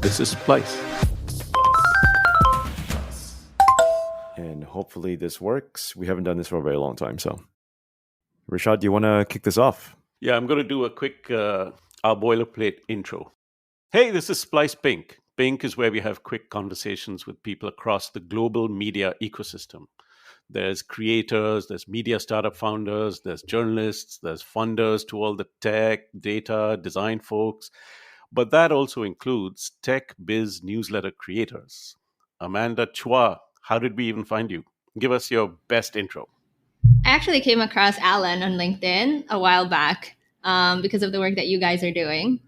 This is Splice. And hopefully this works. We haven't done this for a very long time. So, Rishad, do you want to kick this off? Yeah, I'm going to do a quick our boilerplate intro. Hey, this is Splice Pink. Pink is where we have quick conversations with people across the global media ecosystem. There's creators, there's media startup founders, there's journalists, there's funders to all the tech, data, design folks. But that also includes tech biz newsletter creators. Amanda Cua, how did we even find you? Give us your best intro. I actually came across Alan on LinkedIn a while back because of the work that you guys are doing.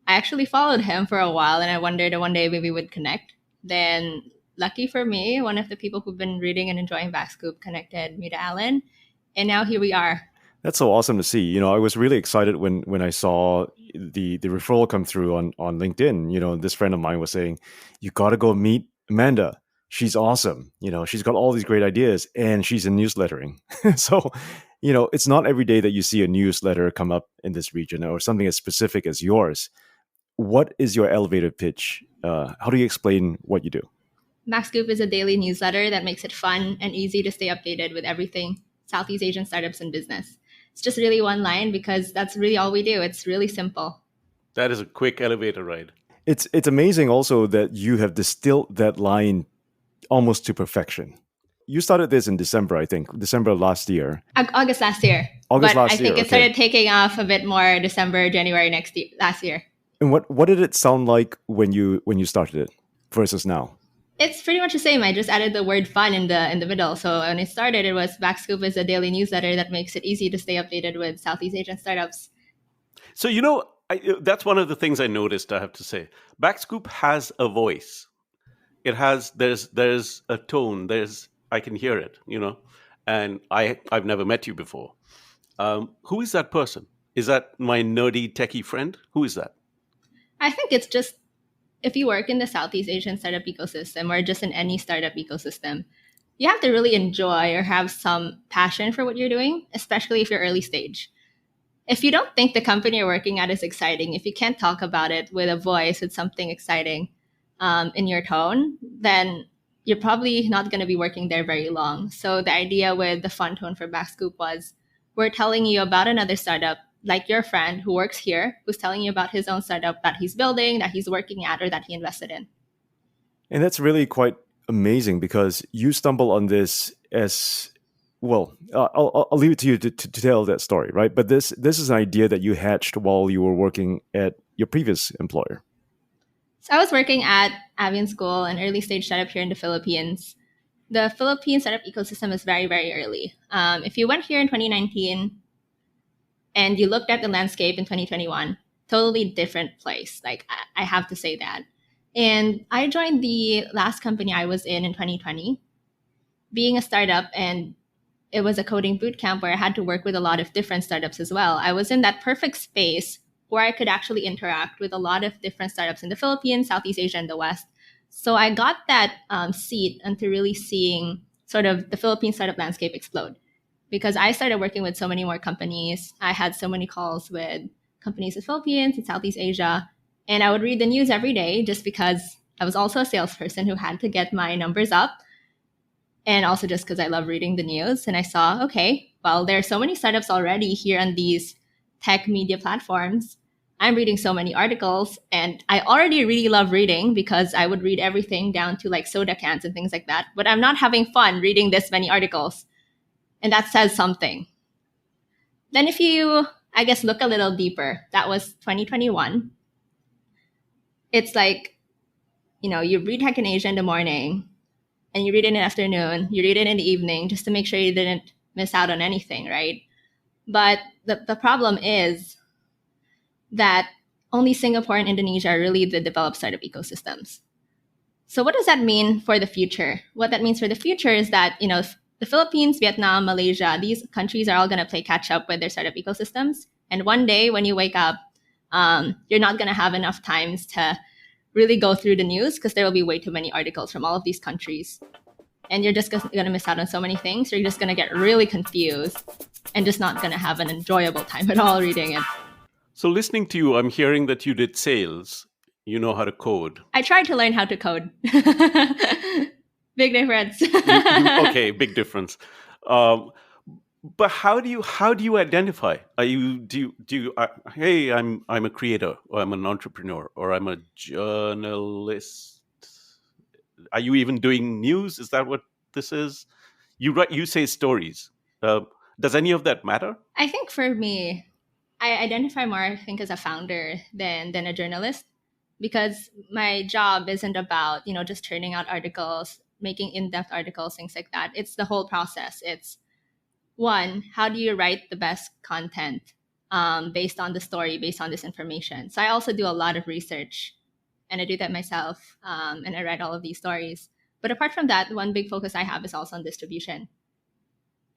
I actually followed him for a while and I wondered one day maybe we would connect. Then, lucky for me, one of the people who've been reading and enjoying BackScoop connected me to Alan. And now here we are. That's so awesome to see. You know, I was really excited when I saw the referral come through on LinkedIn. You know, this friend of mine was saying, you got to go meet Amanda. She's awesome. You know, she's got all these great ideas and she's in newslettering. So, you know, it's not every day that you see a newsletter come up in this region or something as specific as yours. What is your elevator pitch? How do you explain what you do? BackScoop is a daily newsletter that makes it fun and easy to stay updated with everything Southeast Asian startups and business. It's just really one line because that's really all we do. It's really simple. That is a quick elevator ride. It's amazing also that you have distilled that line almost to perfection. You started this in December, I think, December last year. August last year. August but last I think year, it started taking off a bit more December, January last year. And what did it sound like when you started it versus now? It's pretty much the same. I just added the word fun in the middle. So when it started, it was BackScoop is a daily newsletter that makes it easy to stay updated with Southeast Asian startups. So, you know, that's one of the things I noticed, I have to say. BackScoop has a voice. It has, there's a tone, I can hear it, you know, and I've never met you before. Who is that person? Is that my nerdy techie friend? Who is that? I think it's just, if you work in the Southeast Asian startup ecosystem or just in any startup ecosystem, you have to really enjoy or have some passion for what you're doing, especially if you're early stage. If you don't think the company you're working at is exciting, if you can't talk about it with a voice, with something exciting in your tone, then you're probably not going to be working there very long. So the idea with the fun tone for BackScoop was, we're telling you about another startup, like your friend who works here, who's telling you about his own startup that he's building, that he's working at, or that he invested in. And that's really quite amazing because you stumble on this as well. I'll leave it to you to tell that story, right? But this is an idea that you hatched while you were working at your previous employer. So I was working at Avian School, an early stage startup here in the Philippines. The Philippine startup ecosystem is very, very early. If you went here in 2019 and you looked at the landscape in 2021, totally different place. Like, I have to say that. And I joined the last company I was in 2020, being a startup, and it was a coding bootcamp where I had to work with a lot of different startups as well. I was in that perfect space where I could actually interact with a lot of different startups in the Philippines, Southeast Asia, and the West. So I got that seat into really seeing sort of the Philippine startup landscape explode. Because I started working with so many more companies. I had so many calls with companies in the Philippines and Southeast Asia. And I would read the news every day just because I was also a salesperson who had to get my numbers up. And also just because I love reading the news. And I saw, okay, well, there are so many startups already here on these tech media platforms. I'm reading so many articles. And I already really love reading because I would read everything down to like soda cans and things like that. But I'm not having fun reading this many articles. And that says something. Then if you, I guess, look a little deeper, that was 2021. It's like, you know, you read Tech in Asia in the morning and you read it in the afternoon, you read it in the evening just to make sure you didn't miss out on anything, right? But the problem is that only Singapore and Indonesia are really the developed startup ecosystems. So what does that mean for the future? What that means for the future is that, you know, the Philippines, Vietnam, Malaysia, these countries are all going to play catch up with their startup ecosystems. And one day when you wake up, you're not going to have enough times to really go through the news because there will be way too many articles from all of these countries. And you're just going to miss out on so many things. You're just going to get really confused and just not going to have an enjoyable time at all reading it. So listening to you, I'm hearing that you did sales. You know how to code. I tried to learn how to code. Big difference. Okay, big difference. Um, but how do you identify? Are you do you hey, I'm a creator, or I'm an entrepreneur, or I'm a journalist? Are you even doing news? Is that what this is? You say stories. Uh, does any of that matter? I think for me, I identify more, I think, as a founder than a journalist, because my job isn't about, just turning out articles, making in-depth articles, things like that. It's the whole process. It's one, how do you write the best content based on the story, based on this information? So I also do a lot of research, and I do that myself, and I write all of these stories. But apart from that, one big focus I have is also on distribution.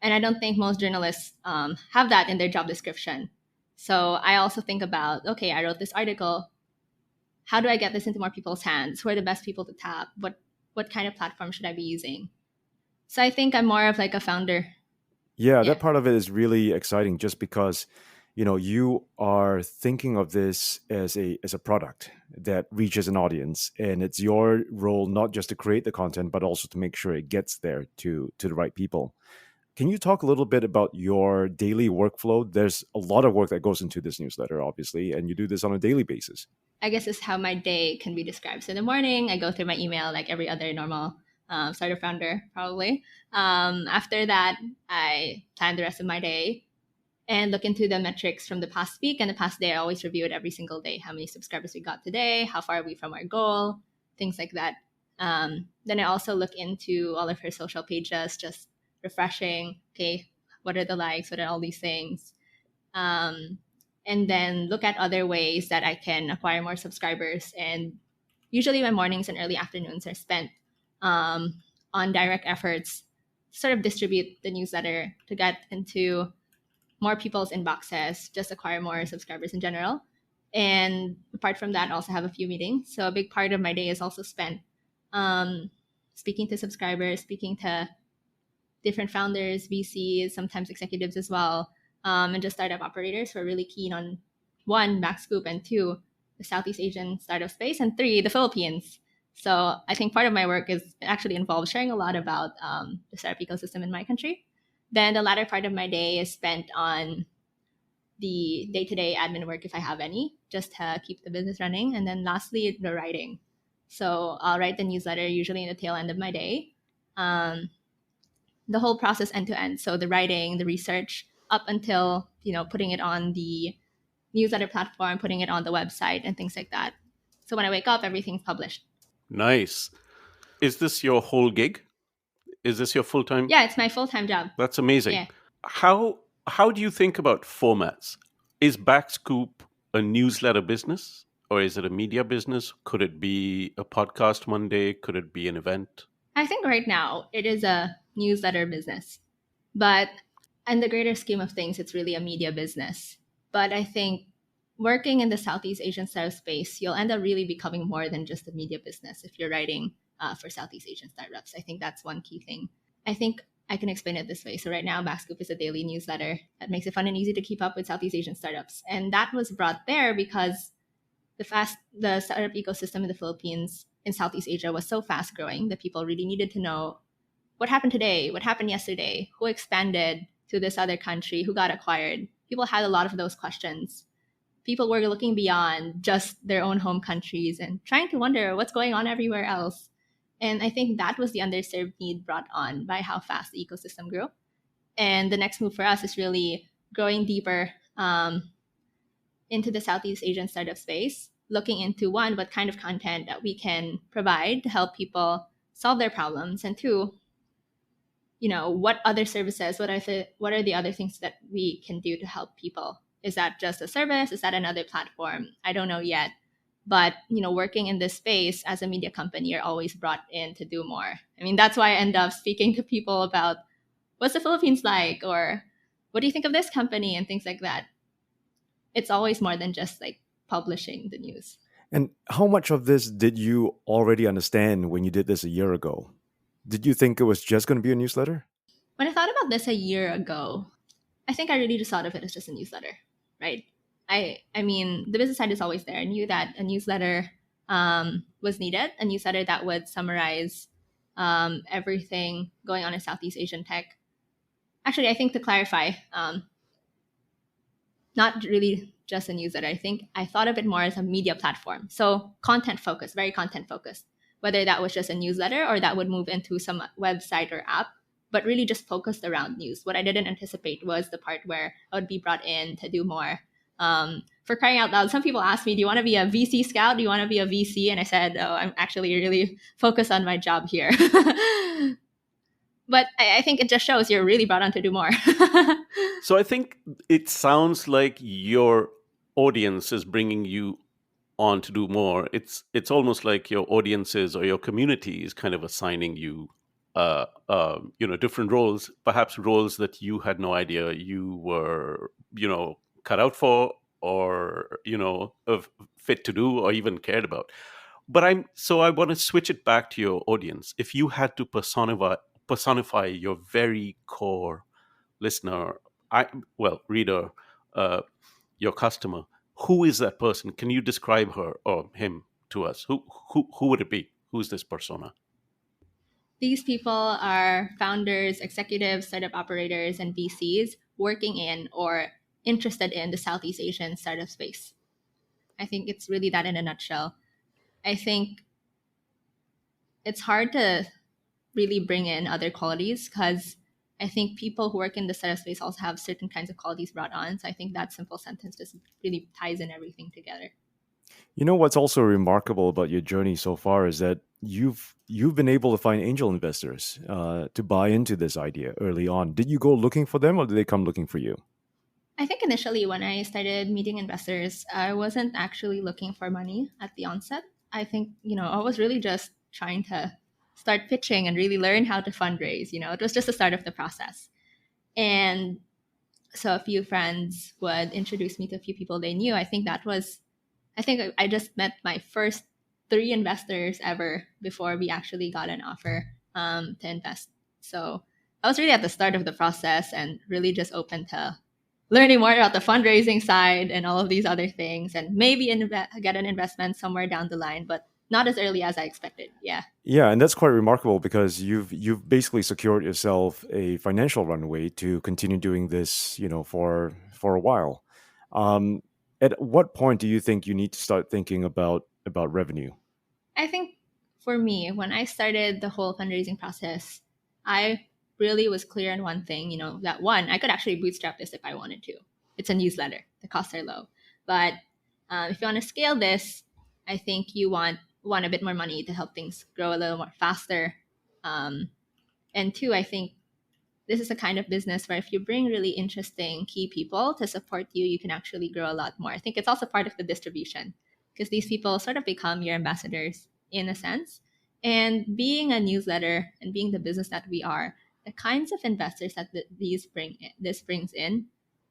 And I don't think most journalists have that in their job description. So I also think about, okay, I wrote this article. How do I get this into more people's hands? Who are the best people to tap? What kind of platform should I be using? So I think I'm more of like a founder. Yeah, Yeah. that part of it is really exciting just because, you are thinking of this as a product that reaches an audience, and it's your role not just to create the content, but also to make sure it gets there to the right people. Can you talk a little bit about your daily workflow? There's a lot of work that goes into this newsletter, obviously, and you do this on a daily basis. I guess is how my day can be described. So in the morning, I go through my email like every other normal starter founder, probably. After that, I plan the rest of my day and look into the metrics from the past week and the past day. I always review it every single day. How many subscribers we got today? How far are we from our goal? Things like that. Then I also look into all of her social pages, just refreshing. Okay, what are the likes? What are all these things? And then look at other ways that I can acquire more subscribers. And usually my mornings and early afternoons are spent on direct efforts to sort of distribute the newsletter to get into more people's inboxes, just acquire more subscribers in general. And apart from that, also have a few meetings. So a big part of my day is also spent speaking to subscribers, speaking to different founders, VCs, sometimes executives as well, and just startup operators who are really keen on, one, BackScoop, and two, the Southeast Asian startup space, and three, the Philippines. So I think part of my work is actually involves sharing a lot about the startup ecosystem in my country. Then the latter part of my day is spent on the day-to-day admin work, if I have any, just to keep the business running. And then lastly, the writing. So I'll write the newsletter usually in the tail end of my day. The whole process end to end. So the writing, the research, up until putting it on the newsletter platform, putting it on the website, and things like that. So when I wake up, everything's published. Nice. Is this your whole gig? Is this your full time? Yeah, it's my full-time job. That's amazing. Yeah. How do you think about formats? Is BackScoop a newsletter business, or is it a media business? Could it be a podcast one day? Could it be an event? I think right now it is a newsletter business, but in the greater scheme of things, it's really a media business. But I think working in the Southeast Asian startup space, you'll end up really becoming more than just a media business if you're writing for Southeast Asian startups. I think that's one key thing. I think I can explain it this way. So right now, BackScoop is a daily newsletter that makes it fun and easy to keep up with Southeast Asian startups. And that was brought there because the startup ecosystem in the Philippines, in Southeast Asia, was so fast growing that people really needed to know what happened today, what happened yesterday, who expanded to this other country, who got acquired. People had a lot of those questions. People were looking beyond just their own home countries and trying to wonder what's going on everywhere else. And I think that was the underserved need brought on by how fast the ecosystem grew. And the next move for us is really growing deeper into the Southeast Asian startup space, looking into, one, what kind of content that we can provide to help people solve their problems, and two, what other services, what are the other things that we can do to help people? Is that just a service? Is that another platform? I don't know yet. But, working in this space as a media company, you're always brought in to do more. I mean, that's why I end up speaking to people about what's the Philippines like, or what do you think of this company, and things like that. It's always more than just like publishing the news. And how much of this did you already understand when you did this a year ago? Did you think it was just going to be a newsletter? When I thought about this a year ago, I think I really just thought of it as just a newsletter, right? I mean, the business side is always there. I knew that a newsletter was needed, a newsletter that would summarize everything going on in Southeast Asian tech. Actually, I think to clarify, not really just a newsletter. I think I thought of it more as a media platform. So content focused, very content focused, whether that was just a newsletter or that would move into some website or app, but really just focused around news. What I didn't anticipate was the part where I would be brought in to do more. For crying out loud, some people ask me, do you want to be a VC scout? Do you want to be a VC? And I said, oh, I'm actually really focused on my job here. But I think it just shows you're really brought on to do more. So I think it sounds like your audience is bringing you on to do more. It's almost like your audiences or your community is kind of assigning you, different roles, perhaps roles that you had no idea you were, cut out for, or fit to do, or even cared about. But I want to switch it back to your audience. If you had to personify your very core listener, reader, your customer, who is that person? Can you describe her or him to us? Who would it be? Who's this persona? These people are founders, executives, startup operators, and VCs working in or interested in the Southeast Asian startup space. I think it's really that in a nutshell. I think it's hard to really bring in other qualities because I think people who work in the startup space also have certain kinds of qualities brought on. So I think that simple sentence just really ties in everything together. You know what's also remarkable about your journey so far is that you've been able to find angel investors to buy into this idea early on. Did you go looking for them, or did they come looking for you? I think initially when I started meeting investors, I wasn't actually looking for money at the onset. I think, I was really just trying to start pitching and really learn how to fundraise. It was just the start of the process. And so a few friends would introduce me to a few people they knew. I think I just met my first 3 investors ever before we actually got an offer to invest. So I was really at the start of the process and really just open to learning more about the fundraising side and all of these other things, and maybe get an investment somewhere down the line, but not as early as I expected. Yeah. Yeah, and that's quite remarkable because you've basically secured yourself a financial runway to continue doing this, for a while. At what point do you think you need to start thinking about revenue? I think for me, when I started the whole fundraising process, I really was clear on one thing, that one, I could actually bootstrap this if I wanted to. It's a newsletter. The costs are low. But if you want to scale this, I think you want a bit more money to help things grow a little more faster. And 2, I think this is a kind of business where if you bring really interesting key people to support you, you can actually grow a lot more. I think it's also part of the distribution because these people sort of become your ambassadors in a sense. And being a newsletter and being the business that we are, the kinds of investors that this brings in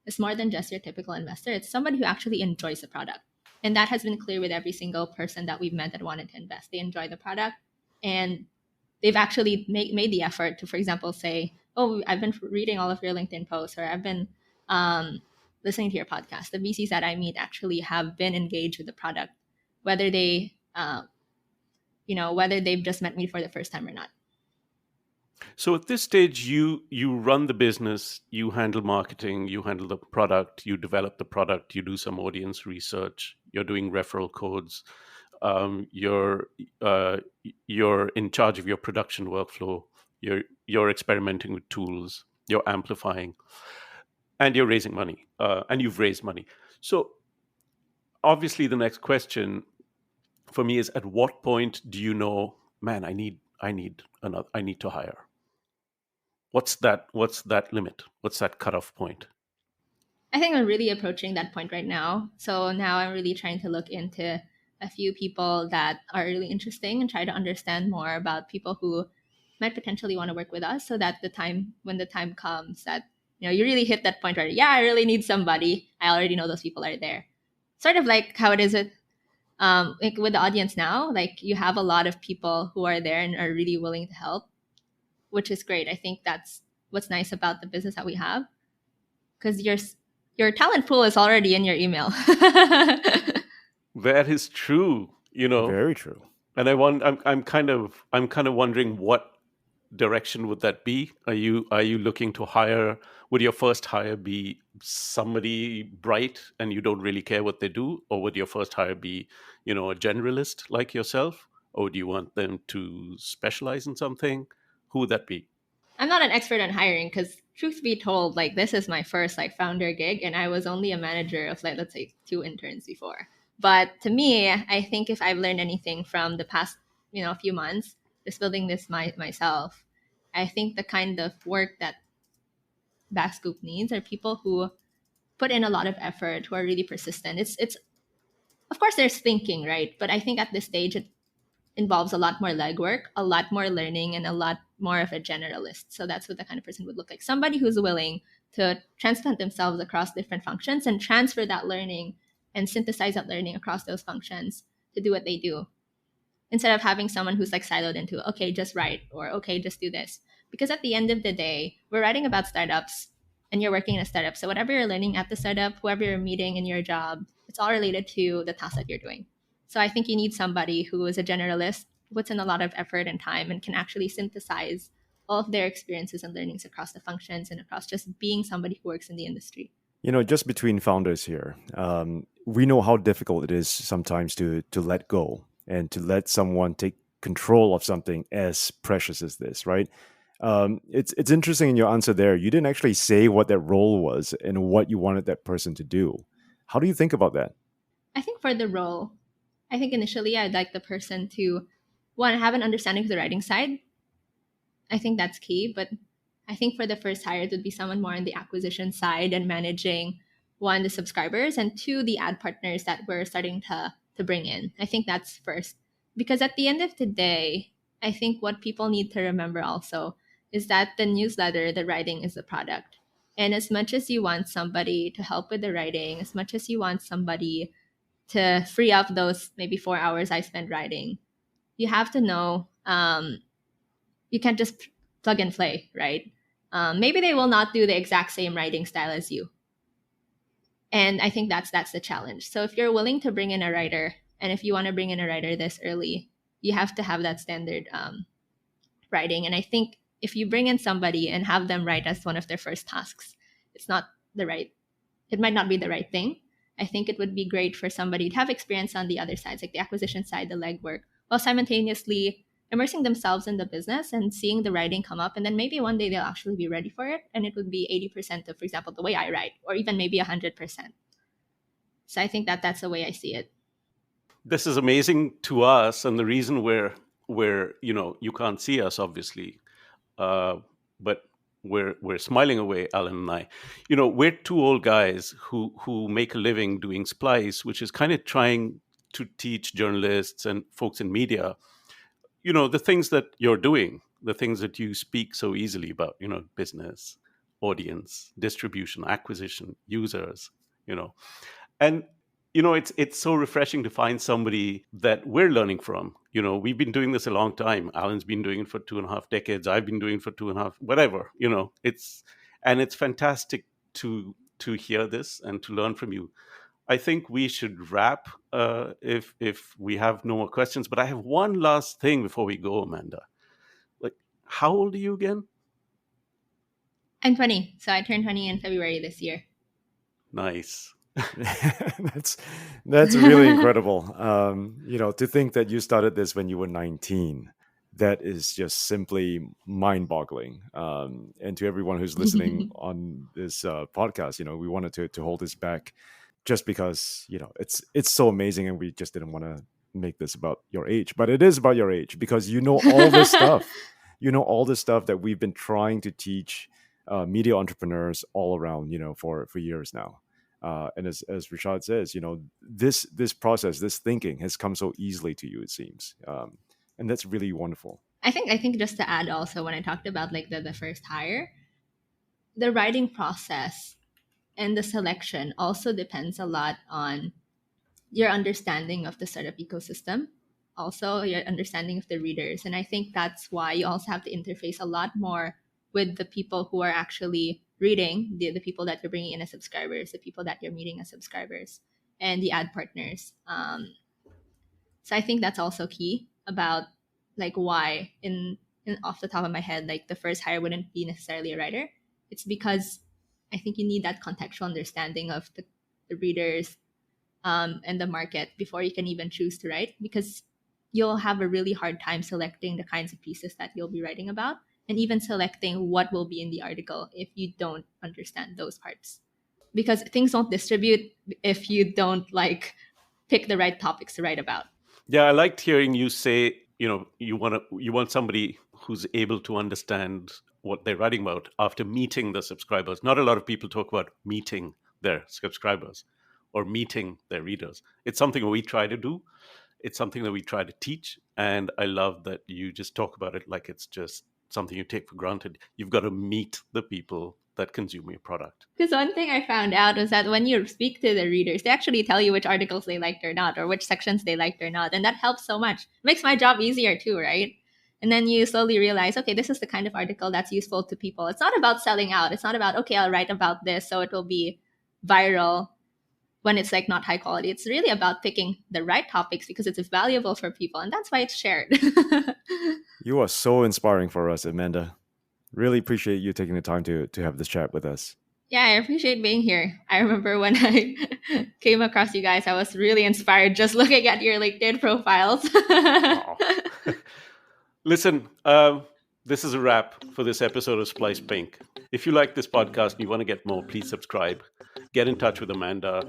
is more than just your typical investor. It's somebody who actually enjoys the product. And that has been clear with every single person that we've met that wanted to invest. They enjoy the product and they've actually made the effort to, for example, say, oh, I've been reading all of your LinkedIn posts, or I've been listening to your podcast. The VCs that I meet actually have been engaged with the product, whether they've just met me for the first time or not. So at this stage, you run the business, you handle marketing, you handle the product, you develop the product, you do some audience research, you're doing referral codes, you're in charge of your production workflow, you're experimenting with tools, you're amplifying, and you're raising money, and you've raised money. So obviously, the next question for me is: at what point do you know, man, I need to hire? What's that limit? What's that cutoff point? I think I'm really approaching that point right now. So now I'm really trying to look into a few people that are really interesting and try to understand more about people who might potentially want to work with us, so that when the time comes that you really hit that point where, yeah, I really need somebody, I already know those people are there. Sort of like how it is with the audience now. Like, you have a lot of people who are there and are really willing to help, which is great. I think that's what's nice about the business that we have, because your talent pool is already in your email. That is true. you know. Very true. And I'm kind of wondering what direction would that be? Are you looking to hire? Would your first hire be somebody bright and you don't really care what they do, or would your first hire be, a generalist like yourself, or do you want them to specialize in something? Who would that be? I'm not an expert on hiring because, truth be told, like this is my first like founder gig, and I was only a manager of like let's say 2 interns before. But to me, I think if I've learned anything from the past, few months, just building this myself, I think the kind of work that BackScoop needs are people who put in a lot of effort, who are really persistent. It's of course there's thinking, right? But I think at this stage it involves a lot more legwork, a lot more learning, and a lot more of a generalist. So that's what the kind of person would look like. Somebody who's willing to transplant themselves across different functions and transfer that learning and synthesize that learning across those functions to do what they do, instead of having someone who's like siloed into, okay, just write, or okay, just do this. Because at the end of the day, we're writing about startups and you're working in a startup. So whatever you're learning at the startup, whoever you're meeting in your job, it's all related to the task that you're doing. So I think you need somebody who is a generalist, puts in a lot of effort and time, and can actually synthesize all of their experiences and learnings across the functions and across just being somebody who works in the industry. Just between founders here, we know how difficult it is sometimes to let go and to let someone take control of something as precious as this, right? It's interesting in your answer there. You didn't actually say what that role was and what you wanted that person to do. How do you think about that? I think for the role, I think initially I'd like the person to, one, have an understanding of the writing side. I think that's key. But I think for the first hire, it would be someone more on the acquisition side and managing, one, the subscribers, and two, the ad partners that we're starting to bring in. I think that's first. Because at the end of the day, I think what people need to remember also is that the newsletter, the writing is the product. And as much as you want somebody to help with the writing, as much as you want somebody to free up those maybe 4 hours I spent writing, you have to know, you can't just plug and play, right? Maybe they will not do the exact same writing style as you, and I think that's the challenge. So if you're willing to bring in a writer, and if you want to bring in a writer this early, you have to have that standard writing. And I think if you bring in somebody and have them write as one of their first tasks, it's not the right. It might not be the right thing. I think it would be great for somebody to have experience on the other sides, like the acquisition side, the legwork, while simultaneously immersing themselves in the business and seeing the writing come up. And then maybe one day they'll actually be ready for it. And it would be 80% of, for example, the way I write, or even maybe 100%. So I think that's the way I see it. This is amazing to us, and the reason we're you can't see us obviously, but we're smiling away, Alan and I. We're two old guys who make a living doing Splice, which is kind of trying to teach journalists and folks in media, the things that you're doing, the things that you speak so easily about, business, audience, distribution, acquisition, users, and it's so refreshing to find somebody that we're learning from. We've been doing this a long time. Alan's been doing it for 2.5 decades. I've been doing it for 2.5, whatever. It's fantastic to hear this and to learn from you. I think we should wrap if we have no more questions. But I have one last thing before we go, Amanda. Like, how old are you again? I'm 20, so I turned 20 in February this year. Nice. that's really incredible. To think that you started this when you were 19, that is just simply mind-boggling. And to everyone who's listening on this podcast, we wanted to hold this back just because it's so amazing, and we just didn't want to make this about your age, but it is about your age because all this stuff. All this stuff that we've been trying to teach media entrepreneurs all around, for years now. And as Rishad says, this process, this thinking has come so easily to you, it seems, and that's really wonderful. I think just to add also, when I talked about like the first hire, the writing process and the selection also depends a lot on your understanding of the startup ecosystem, also your understanding of the readers. And I think that's why you also have to interface a lot more with the people who are actually reading, the people that you're bringing in as subscribers, the people that you're meeting as subscribers, and the ad partners. So I think that's also key about like why in off the top of my head, like the first hire wouldn't be necessarily a writer. It's because I think you need that contextual understanding of the readers and the market before you can even choose to write, because you'll have a really hard time selecting the kinds of pieces that you'll be writing about, and even selecting what will be in the article if you don't understand those parts. Because things don't distribute if you don't like pick the right topics to write about. Yeah, I liked hearing you say, you want somebody who's able to understand what they're writing about after meeting the subscribers. Not a lot of people talk about meeting their subscribers or meeting their readers. It's something we try to do. It's something that we try to teach. And I love that you just talk about it like it's just something you take for granted. You've got to meet the people that consume your product. Because one thing I found out was that when you speak to the readers, they actually tell you which articles they liked or not, or which sections they liked or not. And that helps so much. It makes my job easier too, right? And then you slowly realize, okay, this is the kind of article that's useful to people. It's not about selling out. It's not about, okay, I'll write about this so it will be viral when it's like not high quality. It's really about picking the right topics because it's valuable for people. And that's why it's shared. You are so inspiring for us, Amanda. Really appreciate you taking the time to have this chat with us. Yeah, I appreciate being here. I remember when I came across you guys, I was really inspired just looking at your LinkedIn profiles. Listen, this is a wrap for this episode of Splice Pink. If you like this podcast and you want to get more, please subscribe. Get in touch with Amanda.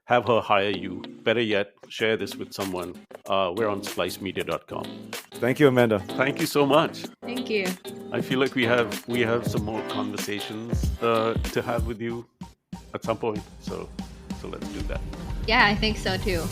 Have her hire you. Better yet, share this with someone. We're on splicemedia.com. Thank you, Amanda. Thank you so much. Thank you. I feel like we have some more conversations to have with you at some point. So let's do that. Yeah, I think so too.